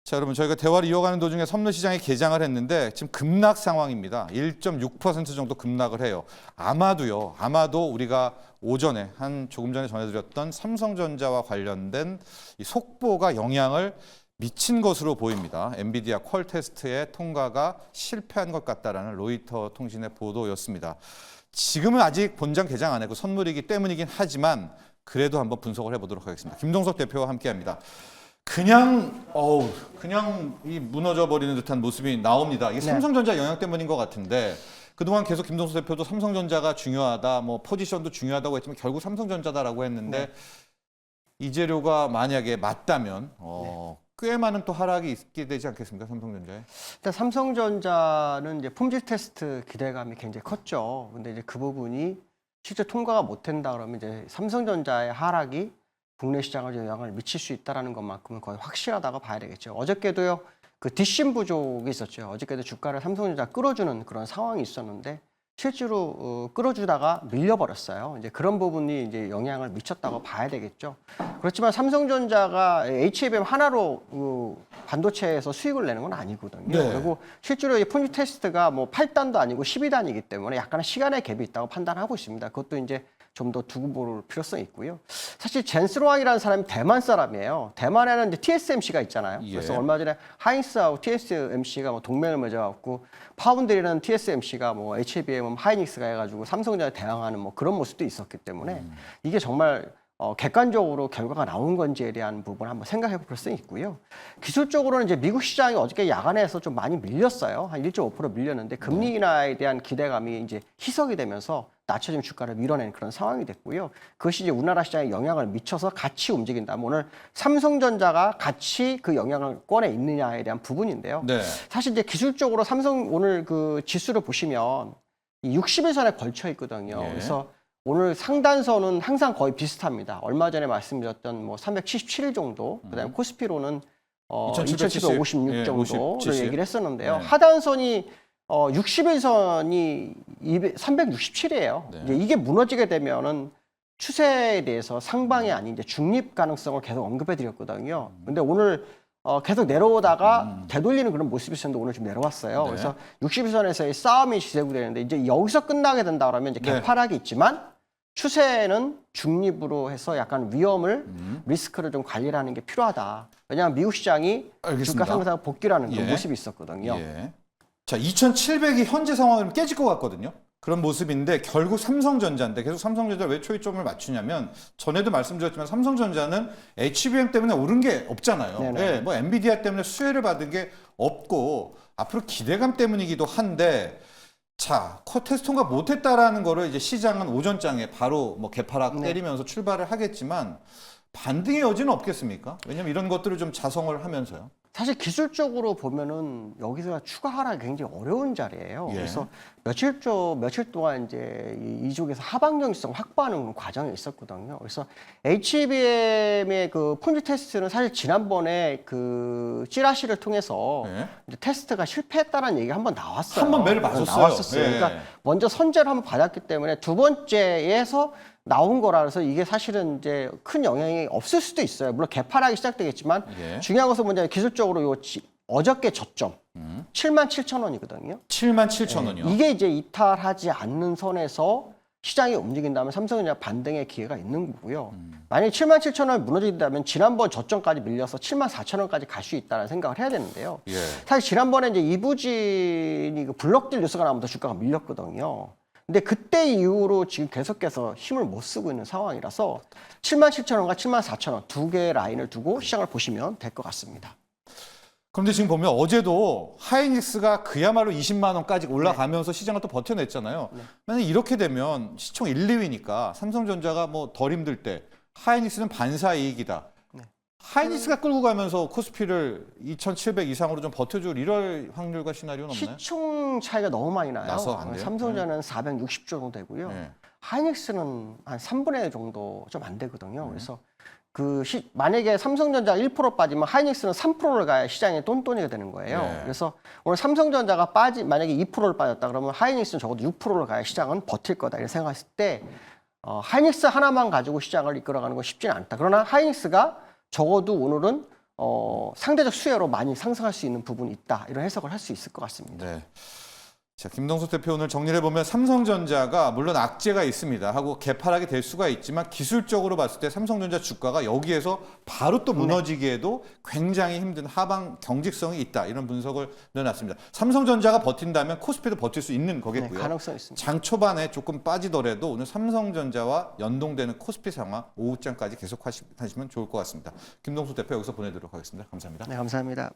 자, 여러분 저희가 대화를 이어가는 도중에 선물 시장에 개장을 했는데 지금 급락 상황입니다. 1.6% 정도 급락을 해요. 아마도 우리가 오전에 조금 전에 전해드렸던 삼성전자와 관련된 이 속보가 영향을 미친 것으로 보입니다. 엔비디아 퀄 테스트의 통과가 실패한 것 같다라는 로이터 통신의 보도였습니다. 지금은 아직 본장 개장 안 했고 선물이기 때문이긴 하지만 그래도 한번 분석을 해보도록 하겠습니다. 김동석 대표와 함께합니다. 그냥 이 무너져 버리는 듯한 모습이 나옵니다. 이게 삼성전자 영향 때문인 것 같은데 그동안 계속 김동수 대표도 삼성전자가 중요하다, 뭐 포지션도 중요하다고 했지만 결국 삼성전자다라고 했는데 이 재료가 만약에 맞다면 꽤 많은 또 하락이 있게 되지 않겠습니까, 삼성전자에? 일단 삼성전자는 이제 품질 테스트 기대감이 굉장히 컸죠. 근데 이제 그 부분이 실제 통과가 못 된다 그러면 이제 삼성전자의 하락이 국내 시장을 영향을 미칠 수 있다는 것만큼은 거의 확실하다고 봐야 되겠죠. 어저께도요, 그 뒷심 부족이 있었죠. 어저께도 주가를 삼성전자 끌어주는 그런 상황이 있었는데 실제로 끌어주다가 밀려버렸어요. 이제 그런 부분이 이제 영향을 미쳤다고 봐야 되겠죠. 그렇지만 삼성전자가 HBM 하나로 반도체에서 수익을 내는 건 아니거든요. 네. 그리고 실제로 이 품질 테스트가 뭐 8단도 아니고 12단이기 때문에 약간의 시간의 갭이 있다고 판단하고 있습니다. 그것도 이제 좀 더 두고 볼 필요성이 있고요. 사실 젠스루왕이라는 사람이 대만 사람이에요. 대만에는 이제 TSMC가 있잖아요. 예. 그래서 얼마 전에 하이닉스하고 TSMC가 뭐 동맹을 맺어갖고 파운드리라는 TSMC가 뭐 HBM은 하이닉스가 해가지고 삼성전자에 대항하는 뭐 그런 모습도 있었기 때문에 이게 정말 객관적으로 결과가 나온 건지에 대한 부분 한번 생각해 볼 필요성이 있고요. 기술적으로는 이제 미국 시장이 어저께 야간에서 좀 많이 밀렸어요. 한 1.5% 밀렸는데 금리 인하에 대한 기대감이 이제 희석이 되면서 낮춰진 주가를 밀어낸 그런 상황이 됐고요. 그것이 이제 우리나라 시장에 영향을 미쳐서 같이 움직인다면 오늘 삼성전자가 같이 그 영향권에 있느냐에 대한 부분인데요. 네. 사실 이제 기술적으로 삼성 오늘 그 지수를 보시면 이 60일선에 걸쳐 있거든요. 예. 그래서 오늘 상단선은 항상 거의 비슷합니다. 얼마 전에 말씀드렸던 뭐 377일 정도, 그다음에 코스피로는 2756 예, 정도를 50, 70. 얘기를 했었는데요. 네. 하단선이 60일선이 367이에요. 네. 이제 이게 무너지게 되면은 추세에 대해서 상방이 아닌 이제 중립 가능성을 계속 언급해 드렸거든요. 근데 오늘 계속 내려오다가 되돌리는 그런 모습이 있었는데 오늘 좀 내려왔어요. 네. 그래서 60일선에서의 싸움이 시작되는데 이제 여기서 끝나게 된다 그러면 이제 네. 개파락이 있지만 추세는 중립으로 해서 약간 위험을 리스크를 좀 관리를 하는 게 필요하다. 왜냐하면 미국 시장이 알겠습니다. 주가 상승 복귀라는 그런 예. 모습이 있었거든요. 예. 자, 2,700이 현재 상황으로 깨질 것 같거든요. 그런 모습인데 결국 삼성전자인데 계속 삼성전자 왜 초이점을 맞추냐면 전에도 말씀드렸지만 삼성전자는 HBM 때문에 오른 게 없잖아요. 네네. 예, 뭐 엔비디아 때문에 수혜를 받은 게 없고 앞으로 기대감 때문이기도 한데 자, 테스트 통과 못했다라는 거를 이제 시장은 오전장에 바로 뭐 개파락 때리면서 출발을 하겠지만 반등의 여지는 없겠습니까? 왜냐면 이런 것들을 좀 자성을 하면서요. 사실 기술적으로 보면은 여기서 추가 하락이 굉장히 어려운 자리예요. 예. 그래서 며칠 동안 이제 이쪽에서 하방정지성 확보하는 과정이 있었거든요. 그래서 HBM의 그 품질 테스트는 사실 지난번에 그 찌라시를 통해서 예. 이제 테스트가 실패했다는 얘기가 한번 나왔어요. 한번 매를 맞았어요. 나왔었어요. 예. 그러니까 먼저 선제를 한번 받았기 때문에 두 번째에서 나온 거라서 이게 사실은 이제 큰 영향이 없을 수도 있어요. 물론 개파락이 시작되겠지만 예. 중요한 것은 뭐냐면 기술적으로 어저께 저점 77,000원이거든요. 77,000원이요. 이게 이제 이탈하지 않는 선에서 시장이 움직인다면 삼성전자 반등의 기회가 있는 거고요. 만약에 77,000원이 무너진다면 지난번 저점까지 밀려서 74,000원까지 갈 수 있다는 생각을 해야 되는데요. 예. 사실 지난번에 이제 이부진이 그 블록딜 뉴스가 나오면서 주가가 밀렸거든요. 근데 그때 이후로 지금 계속해서 힘을 못 쓰고 있는 상황이라서 77,000원과 74,000원 두 개의 라인을 두고 시장을 보시면 될 것 같습니다. 그런데 지금 보면 어제도 하이닉스가 그야말로 20만 원까지 올라가면서 시장을 또 버텨냈잖아요. 만약 이렇게 되면 시총 1, 2위니까 삼성전자가 뭐 덜 힘들 때 하이닉스는 반사 이익이다. 하이닉스가 끌고 가면서 코스피를 2,700 이상으로 좀 버텨줄 이럴 확률과 시나리오는 없나요? 시총 차이가 너무 많이 나요. 나서 안 돼요? 삼성전자는 460조 정도 되고요. 네. 하이닉스는 한 3분의 1 정도 좀 안 되거든요. 그래서 만약에 삼성전자가 1% 빠지면 하이닉스는 3%를 가야 시장에 똔똔이가 되는 거예요. 네. 그래서 오늘 삼성전자가 만약에 2%를 빠졌다 그러면 하이닉스는 적어도 6%를 가야 시장은 버틸 거다 이렇게 생각했을 때 하이닉스 하나만 가지고 시장을 이끌어가는 건 쉽지는 않다. 그러나 하이닉스가 적어도 오늘은 상대적 수혜로 많이 상승할 수 있는 부분이 있다. 이런 해석을 할 수 있을 것 같습니다. 네. 자, 김동수 대표 오늘 정리를 해보면 삼성전자가 물론 악재가 있습니다 하고 개파락이 될 수가 있지만 기술적으로 봤을 때 삼성전자 주가가 여기에서 바로 또 무너지기에도 굉장히 힘든 하방 경직성이 있다 이런 분석을 내놨습니다. 삼성전자가 버틴다면 코스피도 버틸 수 있는 거겠고요. 네, 가능성 있습니다. 장 초반에 조금 빠지더라도 오늘 삼성전자와 연동되는 코스피 상황 오후장까지 계속 하시면 좋을 것 같습니다. 김동수 대표 여기서 보내드리도록 하겠습니다. 감사합니다. 네, 감사합니다.